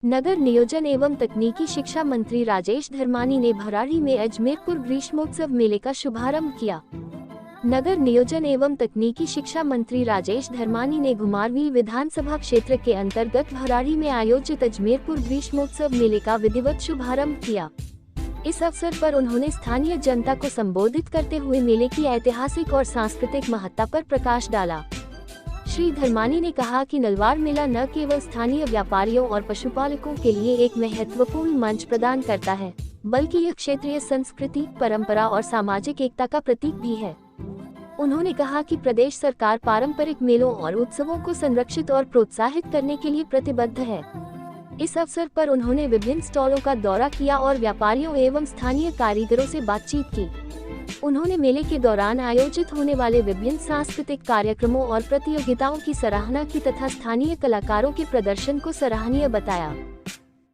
नगर नियोजन एवं तकनीकी शिक्षा मंत्री राजेश धर्मानी ने भराड़ी में अजमेरपुर ग्रीष्मोत्सव मेले का शुभारंभ किया। नगर नियोजन एवं तकनीकी शिक्षा मंत्री राजेश धर्मानी ने घुमारवीं विधानसभा क्षेत्र के अंतर्गत भराड़ी में आयोजित अजमेरपुर ग्रीष्मोत्सव मेले का विधिवत शुभारंभ किया। इस अवसर पर उन्होंने स्थानीय जनता को संबोधित करते हुए मेले की ऐतिहासिक और सांस्कृतिक महत्ता पर प्रकाश डाला। श्री धर्मानी ने कहा कि नलवाड़ मेला न केवल स्थानीय व्यापारियों और पशुपालकों के लिए एक महत्वपूर्ण मंच प्रदान करता है, बल्कि यह क्षेत्रीय संस्कृति, परंपरा और सामाजिक एकता का प्रतीक भी है। उन्होंने कहा कि प्रदेश सरकार पारंपरिक मेलों और उत्सवों को संरक्षित और प्रोत्साहित करने के लिए प्रतिबद्ध है। इस अवसर पर उन्होंने विभिन्न स्टॉलों का दौरा किया और व्यापारियों एवं स्थानीय कारीगरों से बातचीत की। उन्होंने मेले के दौरान आयोजित होने वाले विभिन्न सांस्कृतिक कार्यक्रमों और प्रतियोगिताओं की सराहना की तथा स्थानीय कलाकारों के प्रदर्शन को सराहनीय बताया।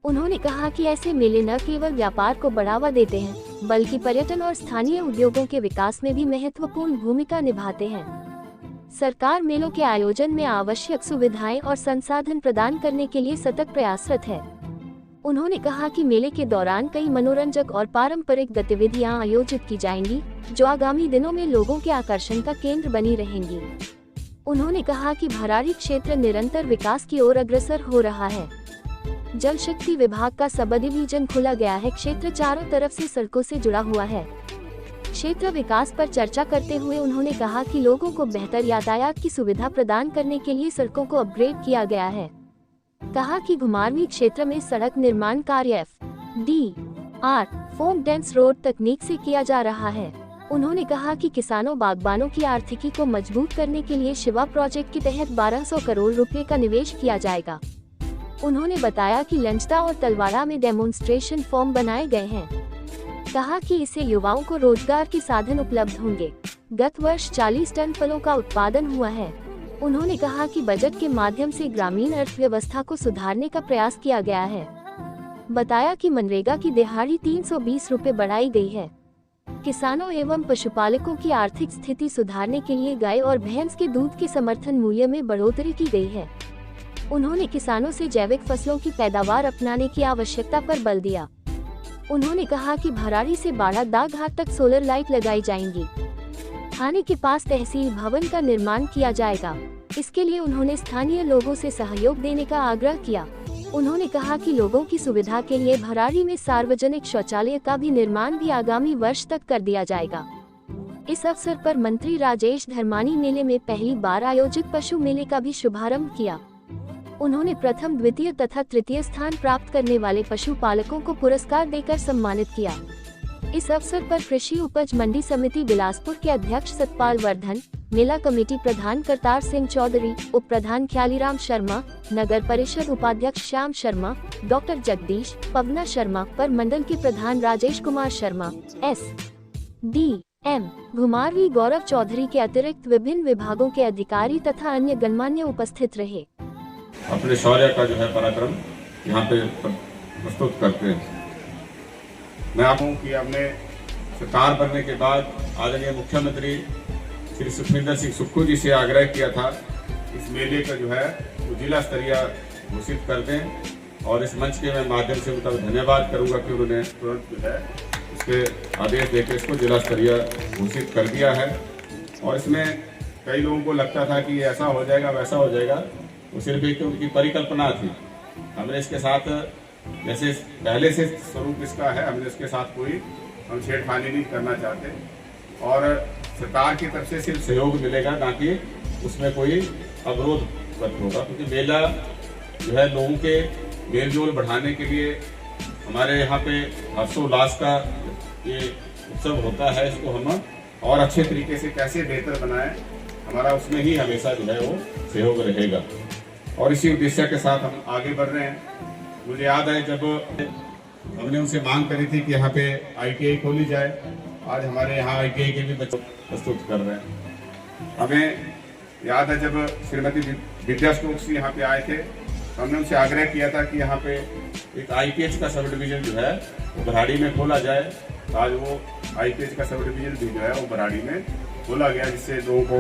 उन्होंने कहा कि ऐसे मेले न केवल व्यापार को बढ़ावा देते हैं, बल्कि पर्यटन और स्थानीय उद्योगों के विकास में भी महत्वपूर्ण भूमिका निभाते हैं। सरकार मेलों के आयोजन में आवश्यक सुविधाएं और संसाधन प्रदान करने के लिए सतत प्रयासरत है। उन्होंने कहा कि मेले के दौरान कई मनोरंजक और पारंपरिक गतिविधियां आयोजित की जाएंगी, जो आगामी दिनों में लोगों के आकर्षण का केंद्र बनी रहेंगी। उन्होंने कहा कि भराड़ी क्षेत्र निरंतर विकास की ओर अग्रसर हो रहा है। जल शक्ति विभाग का सब डिवीजन खुला गया है। क्षेत्र चारों तरफ से सड़कों से जुड़ा हुआ है। क्षेत्र विकास पर चर्चा करते हुए उन्होंने कहा कि लोगों को बेहतर यातायात की सुविधा प्रदान करने के लिए सड़कों को अपग्रेड किया गया है। कहा कि घुमारवीं क्षेत्र में सड़क निर्माण कार्य FDR फोम डेंस रोड तकनीक से किया जा रहा है। उन्होंने कहा कि किसानों बागबानों की आर्थिकी को मजबूत करने के लिए शिवा प्रोजेक्ट के तहत 1200 करोड़ रुपए का निवेश किया जाएगा। उन्होंने बताया कि लंचदा और तलवाड़ा में डेमोन्स्ट्रेशन फॉर्म बनाए गए हैं। कहा कि इससे युवाओं को रोजगार के साधन उपलब्ध होंगे। गत वर्ष 40 टन फलों का उत्पादन हुआ है। उन्होंने कहा कि बजट के माध्यम से ग्रामीण अर्थव्यवस्था को सुधारने का प्रयास किया गया है। बताया कि मनरेगा की दिहाड़ी 320 रुपए बढ़ाई गई है। किसानों एवं पशुपालकों की आर्थिक स्थिति सुधारने के लिए गाय और भैंस के दूध के समर्थन मूल्य में बढ़ोतरी की गई है। उन्होंने किसानों से जैविक फसलों की पैदावार अपनाने की आवश्यकता पर बल दिया। उन्होंने कहा कि भराड़ी से बाड़ा दा घाट तक सोलर लाइट लगाई जाएंगी। थाने के पास तहसील भवन का निर्माण किया जाएगा। इसके लिए उन्होंने स्थानीय लोगों से सहयोग देने का आग्रह किया। उन्होंने कहा कि लोगों की सुविधा के लिए भराड़ी में सार्वजनिक शौचालय का भी निर्माण भी आगामी वर्ष तक कर दिया जाएगा। इस अवसर पर मंत्री राजेश धर्मानी मेले में पहली बार आयोजित पशु मेले का भी शुभारंभ किया। उन्होंने प्रथम, द्वितीय तथा तृतीय स्थान प्राप्त करने वाले पशुपालकों को पुरस्कार देकर सम्मानित किया। इस अवसर पर कृषि उपज मंडी समिति बिलासपुर के अध्यक्ष सतपाल वर्धन, मेला कमेटी प्रधान करतार सिंह चौधरी, उप प्रधान ख्यालीराम शर्मा, नगर परिषद उपाध्यक्ष श्याम शर्मा, डॉक्टर जगदीश, पवना शर्मा, पर मंडल के प्रधान राजेश कुमार शर्मा, SDM घुमारवीं गौरव चौधरी के अतिरिक्त विभिन्न विभागों के अधिकारी तथा अन्य गणमान्य उपस्थित रहे। अपने शौर्य का जो है पराक्रम यहाँ पे प्रस्तुत करते हैं। मैं आप हूँ कि हमने सरकार बनने के बाद आदरणीय मुख्यमंत्री श्री सुखविंदर सिंह सुक्खू जी से आग्रह किया था इस मेले का जो है वो जिला स्तरीय घोषित कर दें, और इस मंच के मैं माध्यम से उनका धन्यवाद करूंगा कि उन्होंने तुरंत जो है इसके आदेश देकर इसको जिला स्तरीय घोषित कर दिया है। और इसमें कई लोगों को लगता था कि ऐसा हो जाएगा वैसा हो जाएगा, वो सिर्फ एक उनकी परिकल्पना थी। हमने इसके साथ जैसे पहले से स्वरूप इसका है, हमने इसके साथ कोई हम छेड़खानी नहीं करना चाहते, और सरकार की तरफ से सिर्फ सहयोग मिलेगा, ना कि उसमें कोई अवरोध होगा। क्योंकि मेला जो है लोगों के मेल जोल बढ़ाने के लिए हमारे यहाँ पे हर्षोल्लास का ये उत्सव होता है। इसको हम और अच्छे तरीके से कैसे बेहतर बनाएं, हमारा उसमें ही हमेशा जो है वो सहयोग रहेगा, और इसी उद्देश्य के साथ हम आगे बढ़ रहे हैं। मुझे याद है जब हमने उनसे मांग करी थी कि यहाँ पे ITI खोली जाए, आज हमारे यहाँ ITI के भी बच्चे प्रस्तुत कर रहे हैं। हमें याद है जब श्रीमती विद्या स्टोक्स यहाँ पे आए थे, हमने उनसे आग्रह किया था कि यहाँ पे एक IPH का सब डिवीजन जो है वो भराड़ी में खोला जाए। आज वो IPH का सब डिवीजन भी जो है वो भराड़ी में खोला गया, जिससे लोगों को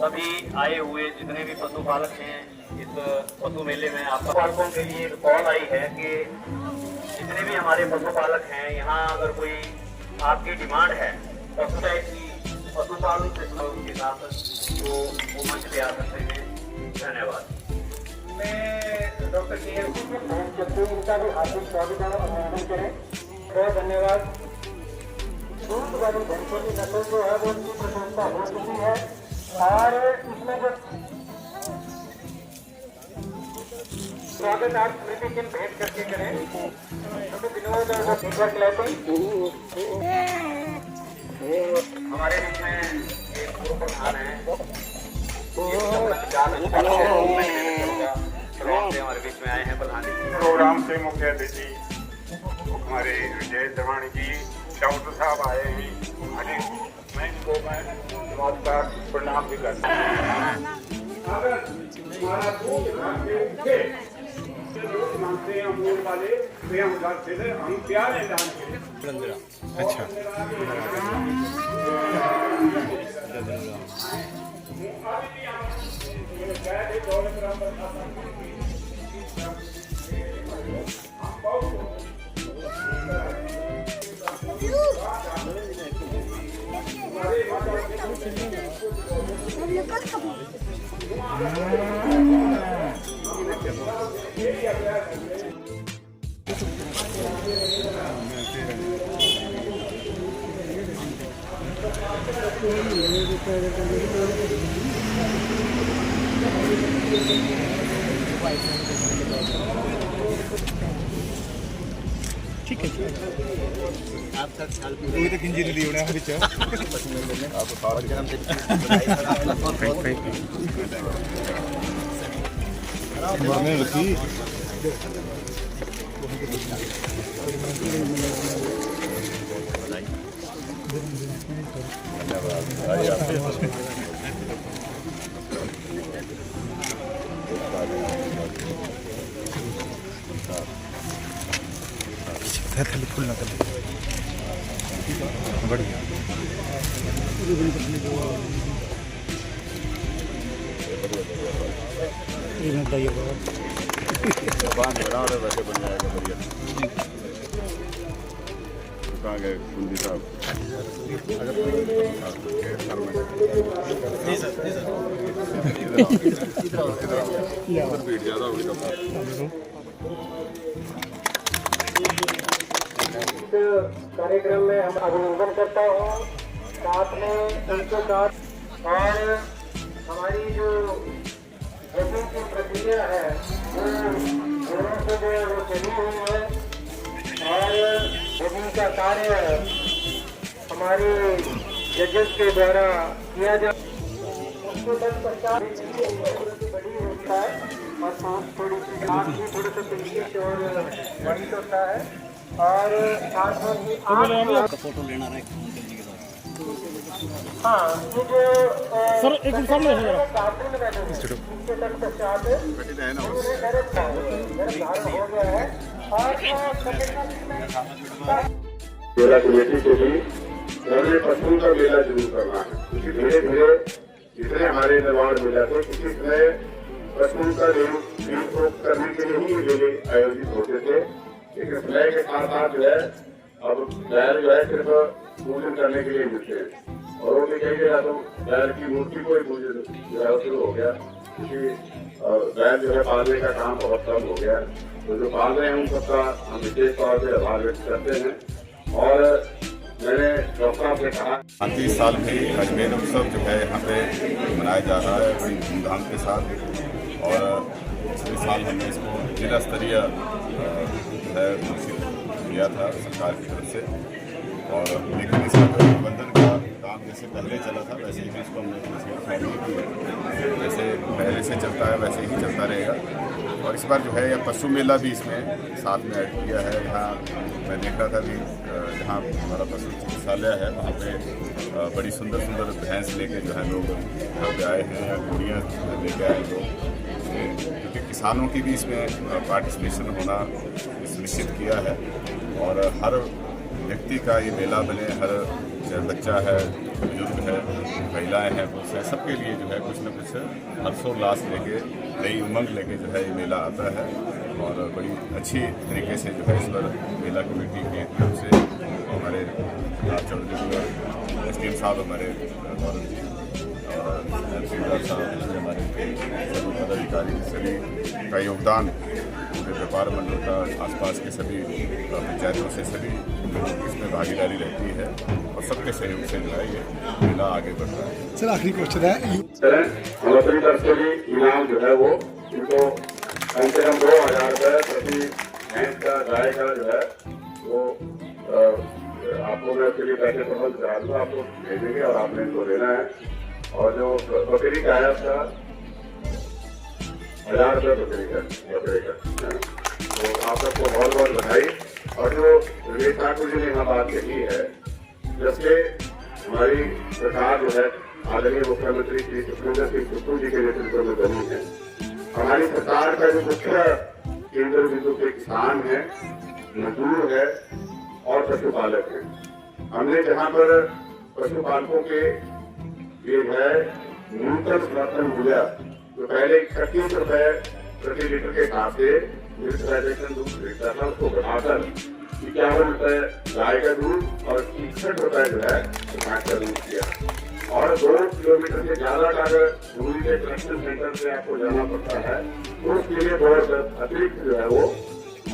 अभी आए हुए जितने भी पशुपालक हैं इस पशु मेले में, आप पालकों के लिए कॉल आई है कि जितने भी हमारे पशुपालक हैं यहाँ अगर कोई आपकी डिमांड है पशु टाइप की पशुपालन के साथ तो वो मंच पे आ सकते हैं। धन्यवाद। मैं डॉक्टर के उनका भी हार्दिक स्वागत और अभिनंदन करें। बहुत धन्यवाद। दूध वाली भैंसों की नस्ल जो है वो उनकी प्रशंसा हो चुकी है और इसमें जो स्वागत आप स्मृति चिन्ह भेंट करके करें तो विनोद और वो फीडबैक लेते हमारे बीच में एक पूर्व प्रधान है हमारे बीच में आए हैं प्रधान जी। प्रोग्राम से मुख्य अतिथि हमारे विजय धर्मानी जी डॉक्टर साहब आए हैं। मैं इनको नमस्कार प्रणाम भी करता हूँ। अगर हमारा दूध मांगते हैं अमूल वाले वे हम घर से हम प्यार है दान के। अच्छा ठीक है आपका ख्याल पूरी तक इंजन दी होना है बिचा आप सारा जन्म दिन मरने रखी खुलना कर बढ़िया वैसे बन जाएगा बढ़िया। कहाँ गए कुंदी साहब? भीड़ ज़्यादा होगी कार्यक्रम में हम अभिनंदन करता हूँ साथ में उनके साथ और हमारी जो जजिंग की प्रक्रिया है वो जोरों से जो है वो चली हुई है और जजिंग का कार्य हमारे जजेस के द्वारा किया जा उसके तत्पश्चात बड़ी होता है और थोड़ी सी थोड़ा सा पेश और बड़ी होता है और साथ ही आपका फोटो लेना है। हाँ ये जो सर एक मिनट सामने है इसके तत्पश्चात हो गया है और मेला कमेटी से भी उन्होंने पशुओं का मेला जरूर करना है क्योंकि धीरे धीरे जितने हमारे निर्माण मेला थे किसी समय पशुओं का करने के लिए ही मेले आयोजित होते थे। लेकिन समय के साथ साथ जो है अब बैल जो है सिर्फ पूजन करने के लिए मिलते हैं और वो भी कई जगह तो बैल की मूर्ति को ही पूजन जो है शुरू हो गया क्योंकि बैल जो है पालने का काम बहुत कम हो गया। तो जो पाल रहे हैं उन सबका हम विशेष तौर पर आभार व्यक्त करते हैं। और मैंने डॉक्टर साहब से कहा 35 साल में अजमेर उत्सव जो है यहाँ पे मनाया जा रहा है बड़ी धूमधाम के साथ और पिछले साल हमने इसको जिला स्तरीय है किया था सरकार की तरफ से और लेकिन इसका जो प्रबंधन का काम जैसे पहले चला था वैसे ही इसको हमने जैसे पहले से चलता है वैसे ही चलता रहेगा। और इस बार जो है यह पशु मेला भी इसमें साथ में ऐड किया है। यहाँ मैं देख रहा था कि जहाँ हमारा पशु चिकित्सालय है वहाँ पे बड़ी सुंदर सुंदर भैंस लेके जो है लोग यहाँ पे आए हैं या घोड़ियाँ लेके आए लोग क्योंकि किसानों की भी इसमें पार्टिसिपेशन होना सुनिश्चित किया है और हर व्यक्ति का ये मेला बने, हर चाहे बच्चा है, बुजुर्ग है, महिलाएं हैं, पुरुष हैं, सबके लिए जो है कुछ न कुछ हर्षोल्लास लेके, नई उमंग लेके जो है ये मेला आता है और बड़ी अच्छी तरीके से जो है इस पर मेला कमेटी के तरफ से हमारे चौधरी एसडीएम साहब, हमारे गौरव जी और तहसीलदार साहब, हमारे सभी पदाधिकारी, सभी का योगदान, पूरे व्यापार मंडल का, आसपास के सभी पंचायतों से सभी इसमें भागीदारी रहती है और सबके सहयोग से जो है ये मेला आगे बढ़ रहा है। सर आखिरी क्वेश्चन है, सर हम अपनी तरफ से भी इनाम जो है वो इनको कम से कम 2000 रुपये प्रति भैंस का, गाय का जो है वो आपको मैं उसके लिए पैसे प्रबंध करा दूँगा, आपको भेजेंगे और आपने इनको देना है। और जो बकरी का है उसका 1000 रुपये बकरी का, तो आप सबको बहुत बहुत बधाई। और जो विवेक ठाकुर जी ने यहाँ बात कही है, जैसे हमारी सरकार जो है आदरणीय मुख्यमंत्री श्री सुखविंदर सिंह सुक्खू जी के नेतृत्व में बनी है। हमारी सरकार का जो मुख्य केंद्र बिंदु पे किसान है, मजदूर है और पशुपालक है। हमने जहाँ पर पशुपालकों के लिए है न्यूनतम समर्थन मूल्य जो पहले 31 रुपए प्रति लीटर के हिसाब से दूध खरीदता था, उसको बढ़ाकर 51 रुपए गाय का दूध और 61 रुपए जो है भैंस का दूध किया। और 2 किलोमीटर से ज्यादा का अगर दूरी के कलेक्शन सेंटर से आपको जाना पड़ता है तो उसके लिए बहुत अतिरिक्त जो है वो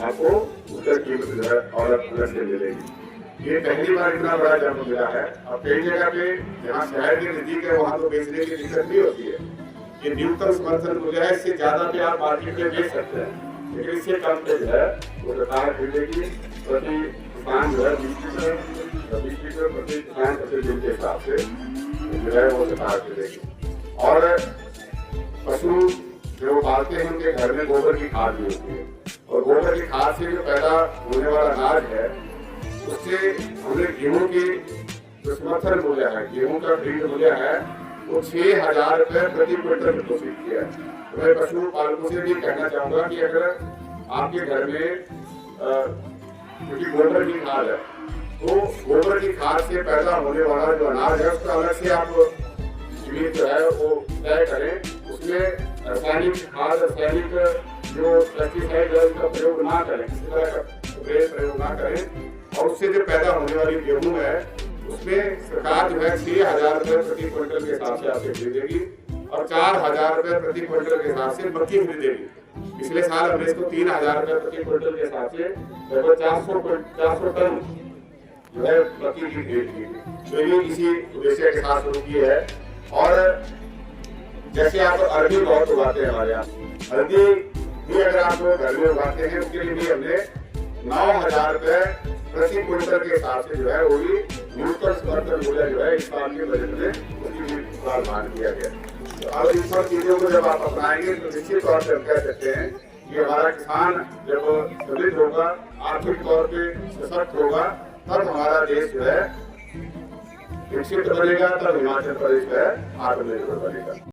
आपको उसका कीमत जो है और अलग से मिलेगी। ये पहली बार इतना बड़ा जन्म मिला है। अब कई जगह पे जहाँ शहर के नजदीक है वहाँ तो बेचने की दिक्कत नहीं होती है। ये न्यूनतम समर्थन मूल्य है, इससे ज्यादा पे आप मार्केट में बेच सकते हैं, लेकिन इससे कम पे जो है वो सरकार खरीदेगी। प्रति किसान जो है 20 लीटर प्रति किसान प्रति दिन के हिसाब से जो है वो सरकार खरीदेगी। और पशु जो पालते हैं उनके घर में गोबर की खाद भी होती है और गोबर की खाद से जो पैदा होने वाला अनाज है उससे हमने गेहूं की जो समर्थन मूल्य है, गेहूं का खरीद मूल्य है वो 6000 रुपये प्रति क्विंटल घोषित किया है। तो मैं पशुपालकों से भी कहना चाहूंगा कि अगर आपके घर में क्योंकि गोबर की खाद है तो गोबर की खाद से पैदा होने वाला जो अनाज है उसका अलग से आप कीमत जो है वो तय करें। उसमें रासायनिक खाद, रासायनिक जो पेस्टिसाइड है उसका प्रयोग ना करें, किसी तरह का प्रयोग ना करें। और उससे जो पैदा होने वाली गेहूं है उसमें सरकार जो है 6000 रुपये प्रति क्विंटल के हिसाब से आपसे खरीदेगी और 4000 रुपये प्रति क्विंटल के हिसाब से मक्की खरीदेगी। पिछले साल हमने इसको 3000 रुपये प्रति क्विंटल के हिसाब से लगभग 400 टन जो है मक्की की खरीद की थी। तो ये इसी उद्देश्य के साथ शुरू की है। और जैसे आप अरबी बहुत उगाते हैं हमारे यहाँ, हल्दी भी अगर आप घर में उगाते हैं उसके लिए भी हमने 9000 रुपये प्रति क्विंटल के हिसाब से जो है वो भी न्यूनतम समर्थन मूल्य जो है इस साल के बजट में उसकी भी प्रावधान किया गया। तो अब इन सब चीजों को जब आप अपनाएंगे तो निश्चित तौर से हम कह सकते हैं कि हमारा किसान जब समृद्ध होगा, आर्थिक तौर पे सशक्त होगा, तब हमारा देश जो है विकसित बनेगा, तब हिमाचल प्रदेश जो है आत्मनिर्भर बनेगा।